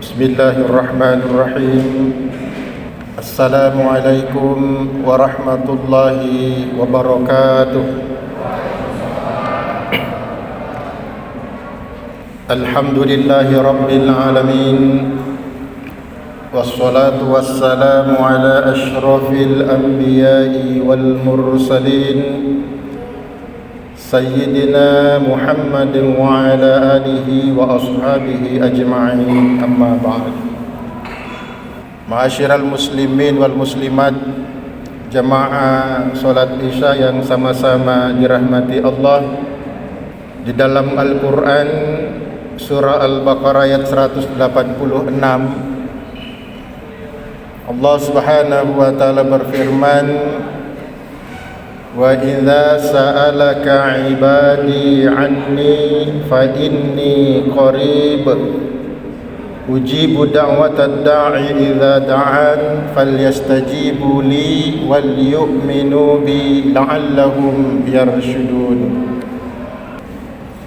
Bismillahirrahmanirrahim. Assalamualaikum warahmatullahi wabarakatuh. Alhamdulillahi rabbil alamin. Wassalatu wassalamu ala ashrafil anbiya'i wal mursalin Sayyidina Muhammadin wa ala alihi wa ashabihi ajma'in, amma ba'd. Ma'asyiral muslimin wal muslimat, jamaah salat isya yang sama-sama dirahmati Allah. Di dalam Al-Quran surah Al-Baqarah ayat 186, Allah subhanahu wa ta'ala berfirman, wa idza sa'alaka 'ibadi 'anni fa inni qarib ujibu da'watad da'i idza da'an falyastajibu li wal yu'minu bi la'allahum yarshudun.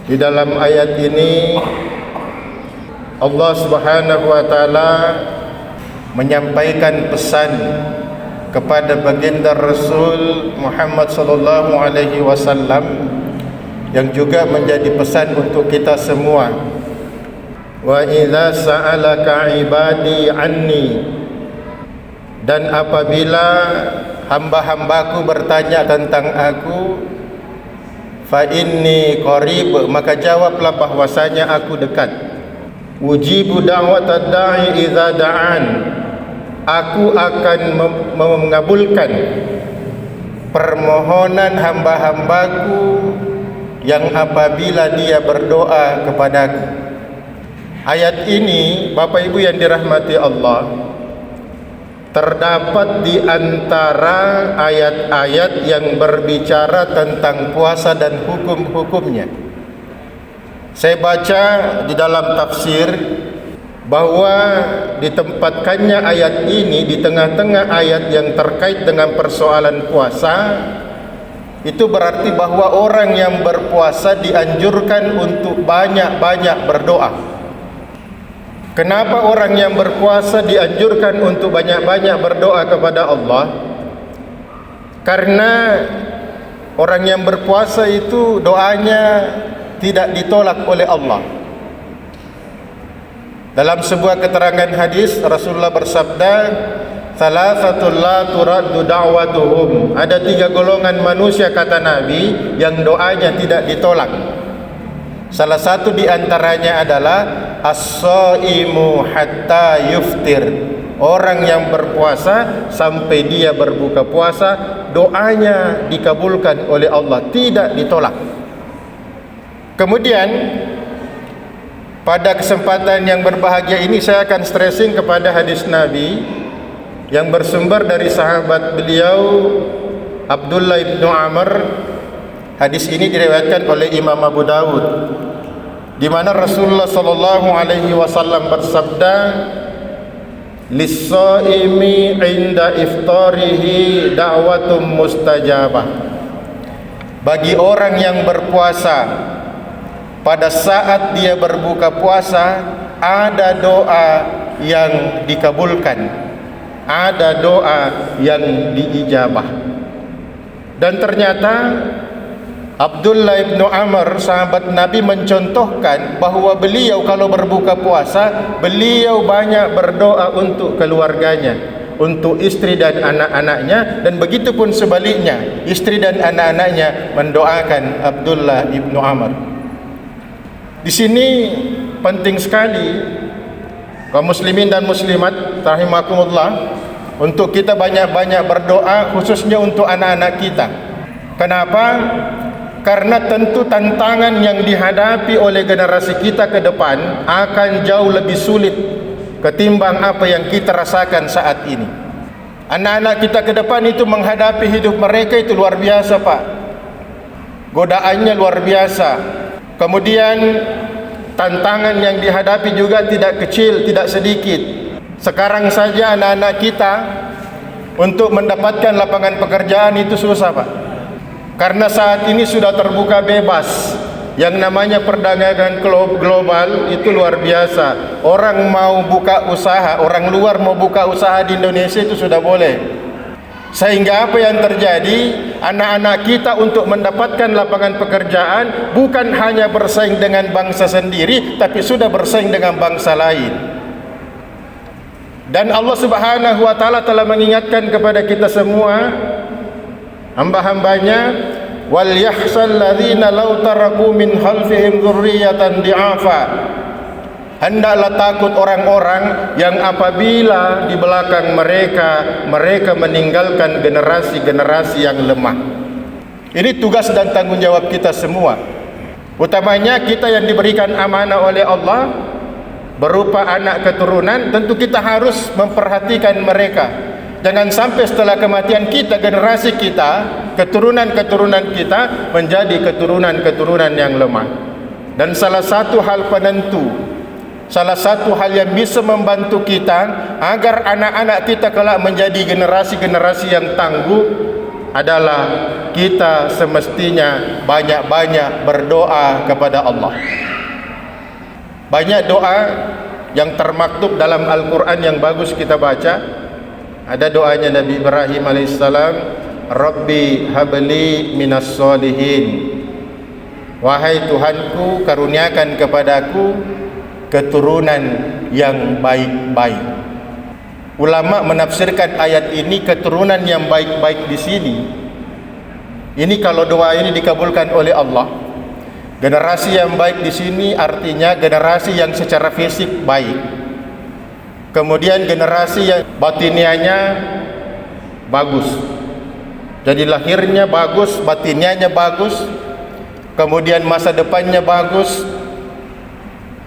Di dalam ayat ini Allah subhanahu wa ta'ala menyampaikan pesan kepada baginda Rasul Muhammad sallallahu alaihi wasallam yang juga menjadi pesan untuk kita semua. Wa idza sa'alaka ibadi anni, dan apabila hamba-hambaku bertanya tentang aku, fa inni qarib, maka jawablah bahwasanya aku dekat. Ujibu da'watad da'i idza da'an, aku akan mengabulkan permohonan hamba-hambaku yang apabila dia berdoa kepadaku. Ayat ini, Bapak Ibu yang dirahmati Allah, terdapat di antara ayat-ayat yang berbicara tentang puasa dan hukum-hukumnya. Saya baca di dalam tafsir bahwa ditempatkannya ayat ini di tengah-tengah ayat yang terkait dengan persoalan puasa, itu berarti bahwa orang yang berpuasa dianjurkan untuk banyak-banyak berdoa. Kenapa orang yang berpuasa dianjurkan untuk banyak-banyak berdoa kepada Allah? Karena orang yang berpuasa itu doanya tidak ditolak oleh Allah. Dalam sebuah keterangan hadis, Rasulullah bersabda, "Thalathatul la turaddu da'watuhum." Ada 3 golongan manusia, kata Nabi, yang doanya tidak ditolak. Salah satu di antaranya adalah as-shaimu hatta yuftir. Orang yang berpuasa sampai dia berbuka puasa, doanya dikabulkan oleh Allah, tidak ditolak. Kemudian pada kesempatan yang berbahagia ini saya akan stressing kepada hadis Nabi yang bersumber dari sahabat beliau Abdullah bin Amr. Hadis ini diriwayatkan oleh Imam Abu Dawud, di mana Rasulullah sallallahu alaihi wasallam bersabda, "Lis-shaimi 'inda iftarihi da'watun mustajabah." Bagi orang yang berpuasa, pada saat dia berbuka puasa, ada doa yang dikabulkan, ada doa yang diijabah. Dan ternyata Abdullah bin Amr, sahabat Nabi, mencontohkan bahawa beliau kalau berbuka puasa, beliau banyak berdoa untuk keluarganya, untuk istri dan anak-anaknya, dan begitu pun sebaliknya, istri dan anak-anaknya mendoakan Abdullah bin Amr. Di sini penting sekali kaum muslimin dan muslimat rahimakumullah untuk kita banyak-banyak berdoa, khususnya untuk anak-anak kita. Kenapa? Karena tentu tantangan yang dihadapi oleh generasi kita ke depan akan jauh lebih sulit ketimbang apa yang kita rasakan saat ini. Anak-anak kita ke depan itu menghadapi hidup mereka itu luar biasa, Pak. Godaannya luar biasa. Kemudian tantangan yang dihadapi juga tidak kecil, tidak sedikit. Sekarang saja anak-anak kita untuk mendapatkan lapangan pekerjaan itu susah, Pak. Karena saat ini sudah terbuka bebas Yang namanya perdagangan global itu luar biasa. Orang mau buka usaha, orang luar mau buka usaha di Indonesia itu sudah boleh. Sehingga apa yang terjadi, anak-anak kita untuk mendapatkan lapangan pekerjaan bukan hanya bersaing dengan bangsa sendiri, tapi sudah bersaing dengan bangsa lain. Dan Allah Subhanahu wa taala telah mengingatkan kepada kita semua, hamba-hambanya, wal yahsal ladzina law taraku min khalfihim dzurriyyatan di'afa. Hendaklah takut orang-orang yang apabila di belakang mereka meninggalkan generasi-generasi yang lemah. Ini tugas dan tanggung jawab kita semua. Utamanya kita yang diberikan amanah oleh Allah berupa anak keturunan, tentu kita harus memperhatikan mereka. Jangan sampai setelah kematian kita, generasi kita, keturunan-keturunan kita menjadi keturunan-keturunan yang lemah. Dan salah satu hal penentu, salah satu hal yang bisa membantu kita agar anak-anak kita kelak menjadi generasi-generasi yang tangguh adalah kita semestinya banyak-banyak berdoa kepada Allah. Banyak doa yang termaktub dalam Al-Quran yang bagus kita baca. Ada doanya Nabi Ibrahim alaihissalam, Rabbi habli minas solihin. Wahai Tuhanku, karuniakan kepadaku keturunan yang baik-baik. Ulama menafsirkan ayat ini, keturunan yang baik-baik di sini. Ini kalau doa ini dikabulkan oleh Allah, generasi yang baik di sini artinya generasi yang secara fisik baik. Kemudian generasi yang batinianya bagus. Jadi lahirnya bagus, batinianya bagus. Kemudian masa depannya bagus,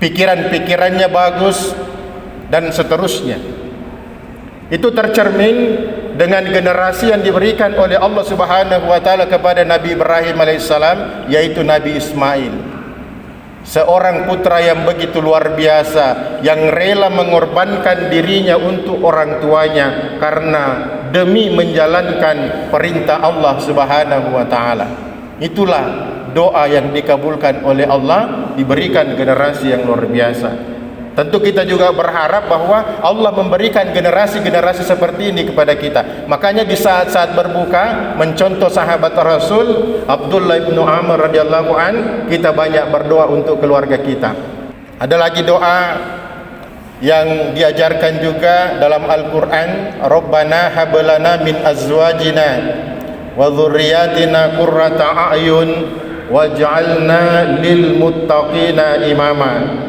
pikiran-pikirannya bagus, dan seterusnya. Itu tercermin dengan generasi yang diberikan oleh Allah Subhanahu wa taala kepada Nabi Ibrahim alaihissalam, yaitu Nabi Ismail. Seorang putra yang begitu luar biasa, yang rela mengorbankan dirinya untuk orang tuanya karena demi menjalankan perintah Allah Subhanahu wa taala. Itulah doa yang dikabulkan oleh Allah, diberikan generasi yang luar biasa. Tentu kita juga berharap bahwa Allah memberikan generasi-generasi seperti ini kepada kita. Makanya di saat-saat berbuka, mencontoh sahabat Rasul Abdullah bin Amr radhiyallahu an, kita banyak berdoa untuk keluarga kita. Ada lagi doa yang diajarkan juga dalam Al-Quran, Rabbana hablana min azwajina wa dzurriyyatina qurrata a'yun waj'alna lil muttaqina imama.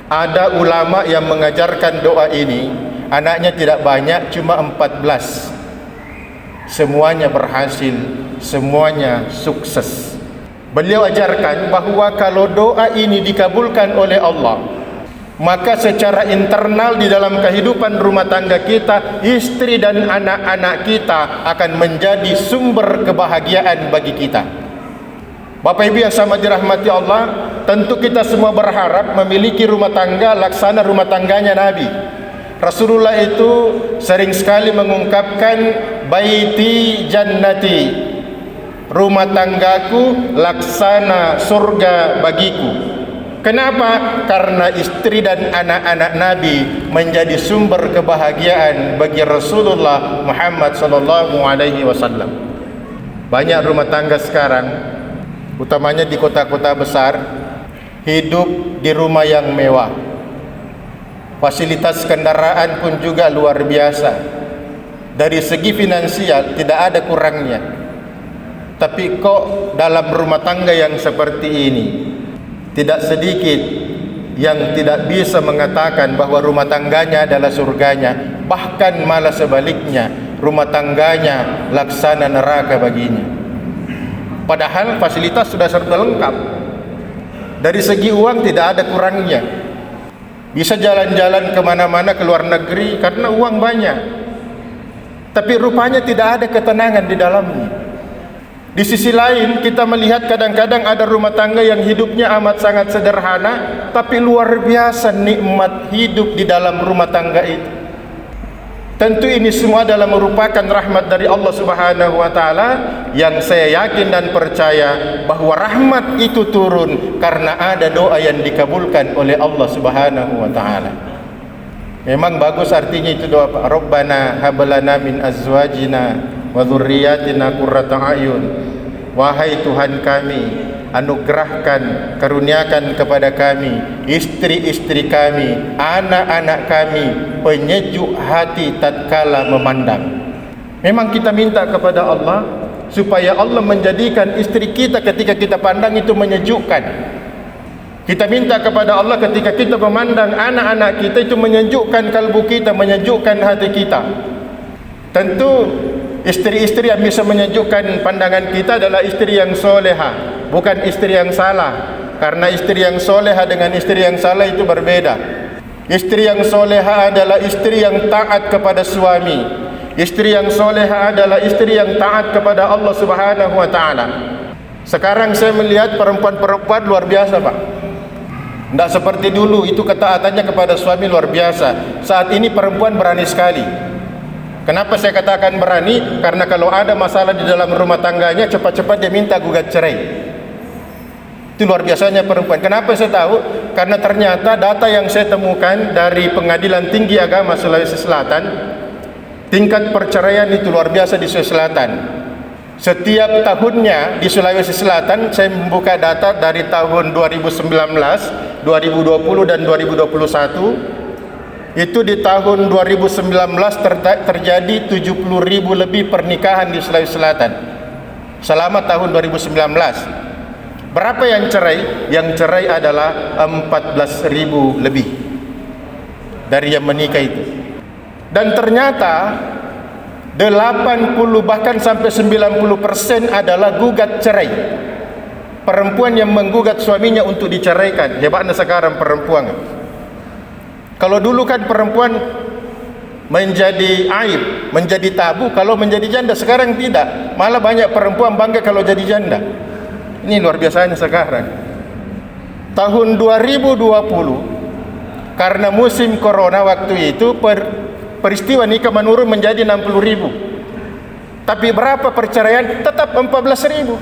Ada ulama yang mengajarkan doa ini, anaknya tidak banyak, cuma 14. Semuanya berhasil, semuanya sukses. Beliau ajarkan bahwa kalau doa ini dikabulkan oleh Allah, maka secara internal di dalam kehidupan rumah tangga kita, istri dan anak-anak kita akan menjadi sumber kebahagiaan bagi kita. Bapak Ibu yang sama dirahmati Allah, tentu kita semua berharap memiliki rumah tangga laksana rumah tangganya Nabi. Rasulullah itu sering sekali mengungkapkan baiti jannati, rumah tanggaku laksana surga bagiku. Kenapa? Karena istri dan anak-anak Nabi menjadi sumber kebahagiaan bagi Rasulullah Muhammad sallallahu alaihi wasallam. Banyak rumah tangga sekarang, utamanya di kota-kota besar, hidup di rumah yang mewah. Fasilitas kendaraan pun juga luar biasa. Dari segi finansial tidak ada kurangnya. Tapi kok dalam rumah tangga yang seperti ini, tidak sedikit yang tidak bisa mengatakan bahwa rumah tangganya adalah surganya. Bahkan malah sebaliknya, rumah tangganya laksana neraka baginya. Padahal fasilitas sudah serba lengkap. Dari segi uang tidak ada kurangnya. Bisa jalan-jalan kemana-mana ke luar negeri karena uang banyak. Tapi rupanya tidak ada ketenangan di dalamnya. Di sisi lain kita melihat kadang-kadang ada rumah tangga yang hidupnya amat sangat sederhana, tapi luar biasa nikmat hidup di dalam rumah tangga itu. Tentu ini semua adalah merupakan rahmat dari Allah Subhanahu wa taala, yang saya yakin dan percaya bahwa rahmat itu turun karena ada doa yang dikabulkan oleh Allah Subhanahu wa taala. Memang bagus artinya itu doa, Rabbana hab lana min azwajina wa dzurriyyatina qurrata a'yun. Wahai Tuhan kami, anugerahkan, karuniakan kepada kami istri-istri kami, anak-anak kami penyejuk hati tatkala memandang. Memang kita minta kepada Allah supaya Allah menjadikan istri kita ketika kita pandang itu menyejukkan. Kita minta kepada Allah ketika kita memandang anak-anak kita itu menyejukkan kalbu kita, menyejukkan hati kita. Tentu istri-istri yang bisa menyejukkan pandangan kita adalah istri yang soleha, bukan istri yang salah. Karena istri yang soleha dengan istri yang salah itu berbeda. Istri yang soleha adalah istri yang taat kepada suami. Istri yang soleha adalah istri yang taat kepada Allah Subhanahu wa taala. Sekarang saya melihat perempuan-perempuan luar biasa, Pak. Tidak seperti dulu, itu ketaatannya kepada suami luar biasa. Saat ini perempuan berani sekali. Kenapa saya katakan berani? Karena kalau ada masalah di dalam rumah tangganya, cepat-cepat dia minta gugat cerai. Itu luar biasanya perempuan. Kenapa saya tahu? Karena ternyata data yang saya temukan dari Pengadilan Tinggi Agama Sulawesi Selatan, tingkat perceraian itu luar biasa di Sulawesi Selatan. Setiap tahunnya di Sulawesi Selatan, saya membuka data dari tahun 2019, 2020 dan 2021. Itu di tahun 2019 terjadi 70.000 lebih pernikahan di Sulawesi Selatan selama tahun 2019. Berapa yang cerai? Yang cerai adalah 14.000 lebih dari yang menikah itu. Dan ternyata 80 bahkan sampai 90% adalah gugat cerai. Perempuan yang menggugat suaminya untuk diceraikan. Hebatnya sekarang perempuan. Kalau dulu kan perempuan menjadi aib, menjadi tabu kalau menjadi janda. Sekarang tidak. Malah banyak perempuan bangga kalau jadi janda. Ini luar biasanya sekarang. Tahun 2020, karena musim corona waktu itu, peristiwa nikah menurun menjadi 60.000. Tapi berapa perceraian? Tetap 14.000.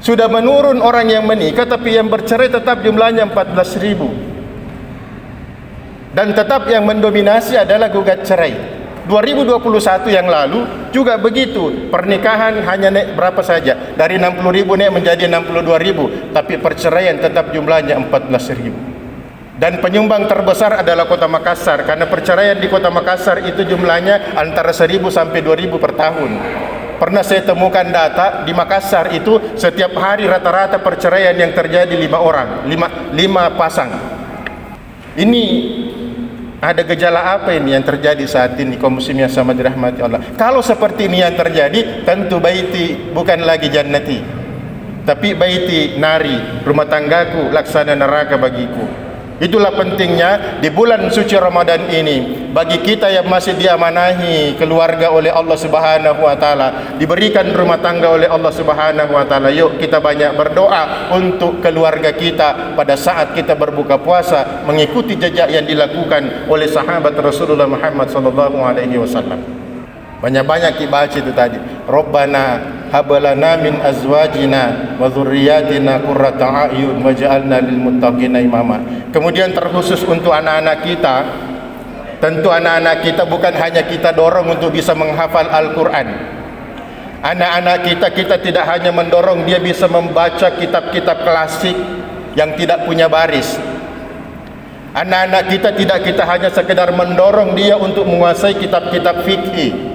Sudah menurun orang yang menikah, tapi yang bercerai tetap jumlahnya 14.000. Dan tetap yang mendominasi adalah gugat cerai. 2021 yang lalu juga begitu. Pernikahan hanya naik berapa saja, dari 60.000 naik menjadi 62.000, tapi perceraian tetap jumlahnya 14.000. Dan penyumbang terbesar adalah Kota Makassar, karena perceraian di Kota Makassar itu jumlahnya antara 1.000 sampai 2.000 per tahun. Pernah saya temukan data di Makassar itu setiap hari rata-rata perceraian yang terjadi 5 orang, 5 pasang. Ini ada gejala apa ini yang terjadi saat ini, kaum muslimin yang sama dirahmati Allah? Kalau seperti ini yang terjadi, tentu baiti bukan lagi jannati, tapi baiti nari, rumah tanggaku laksana neraka bagiku. Itulah pentingnya di bulan suci Ramadan ini, bagi kita yang masih diamanahi keluarga oleh Allah Subhanahu wa taala, diberikan rumah tangga oleh Allah Subhanahu wa taala, yuk kita banyak berdoa untuk keluarga kita pada saat kita berbuka puasa, mengikuti jejak yang dilakukan oleh sahabat Rasulullah Muhammad sallallahu alaihi wasallam. Banyak-banyak dibaca itu tadi. Rabbana hab lana min azwajina wa dzurriyyatina qurrata a'yun waj'alna lil muttaqina imama. Kemudian terkhusus untuk anak-anak kita, tentu anak-anak kita bukan hanya kita dorong untuk bisa menghafal Al-Quran. Anak-anak kita tidak hanya mendorong dia bisa membaca kitab-kitab klasik yang tidak punya baris. Anak-anak kita hanya sekedar mendorong dia untuk menguasai kitab-kitab fikih.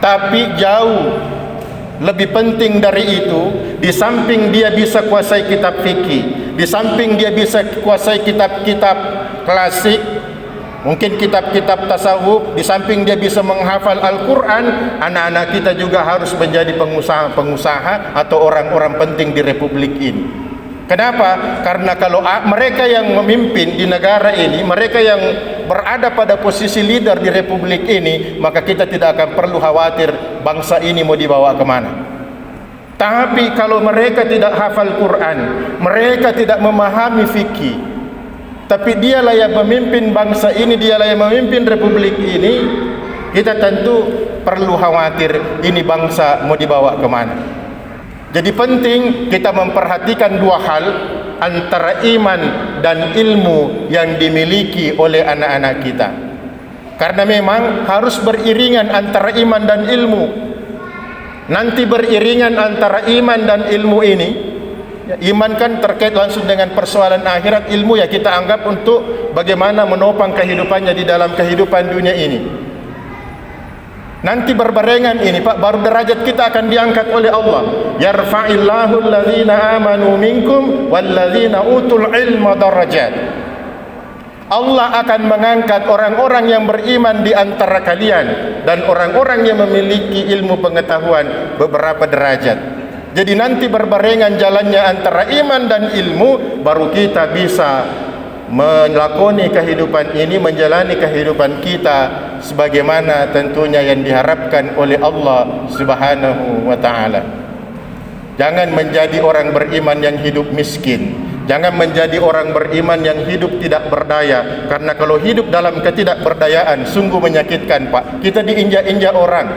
Tapi jauh lebih penting dari itu, di samping dia bisa kuasai kitab fikih, di samping dia bisa kuasai kitab-kitab klasik, mungkin kitab-kitab tasawuf, di samping dia bisa menghafal Al-Quran, anak-anak kita juga harus menjadi pengusaha atau orang-orang penting di republik ini. Kenapa? Karena kalau mereka yang memimpin di negara ini, mereka yang berada pada posisi leader di republik ini, maka kita tidak akan perlu khawatir bangsa ini mau dibawa kemana. Tapi kalau mereka tidak hafal Quran, mereka tidak memahami fikih, tapi dialah yang memimpin bangsa ini, dialah yang memimpin republik ini, kita tentu perlu khawatir ini bangsa mau dibawa kemana. Jadi penting kita memperhatikan dua hal, antara iman dan ilmu yang dimiliki oleh anak-anak kita. Karena memang harus beriringan antara iman dan ilmu. Nanti beriringan antara iman dan ilmu ini. Iman kan terkait langsung dengan persoalan akhirat, ilmu ya kita anggap untuk bagaimana menopang kehidupannya di dalam kehidupan dunia ini. Nanti berbarengan ini Pak, baru derajat kita akan diangkat oleh Allah. Yarfa'illahu alladhina amanu minkum walladhina utul ilma darajat. Allah akan mengangkat orang-orang yang beriman di antara kalian dan orang-orang yang memiliki ilmu pengetahuan beberapa derajat. Jadi nanti berbarengan jalannya antara iman dan ilmu, baru kita bisa melakoni kehidupan ini, menjalani kehidupan kita sebagaimana tentunya yang diharapkan oleh Allah Subhanahu wa taala. Jangan menjadi orang beriman yang hidup miskin. Jangan menjadi orang beriman yang hidup tidak berdaya. Karena kalau hidup dalam ketidakberdayaan sungguh menyakitkan, Pak. Kita diinjak-injak orang.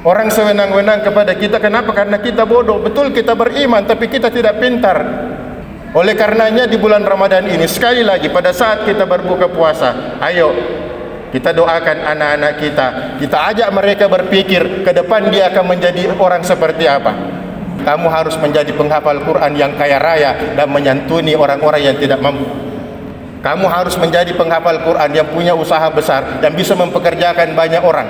Orang sewenang-wenang kepada kita. Kenapa? Karena kita bodoh. Betul kita beriman tapi kita tidak pintar. Oleh karenanya di bulan Ramadan ini, sekali lagi pada saat kita berbuka puasa, ayo kita doakan anak-anak kita. Kita ajak mereka berpikir ke depan dia akan menjadi orang seperti apa. Kamu harus menjadi penghafal Quran yang kaya raya dan menyantuni orang-orang yang tidak mampu. Kamu harus menjadi penghafal Quran yang punya usaha besar dan bisa mempekerjakan banyak orang.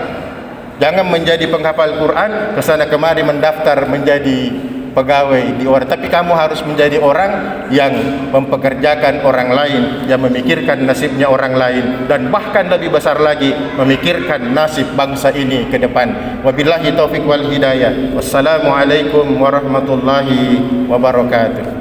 Jangan menjadi penghafal Quran kesana kemari mendaftar menjadi pegawai di orang, tapi kamu harus menjadi orang yang mempekerjakan orang lain, yang memikirkan nasibnya orang lain, dan bahkan lebih besar lagi memikirkan nasib bangsa ini ke depan. Wabillahi taufiq wal hidayah. Wassalamualaikum warahmatullahi wabarakatuh.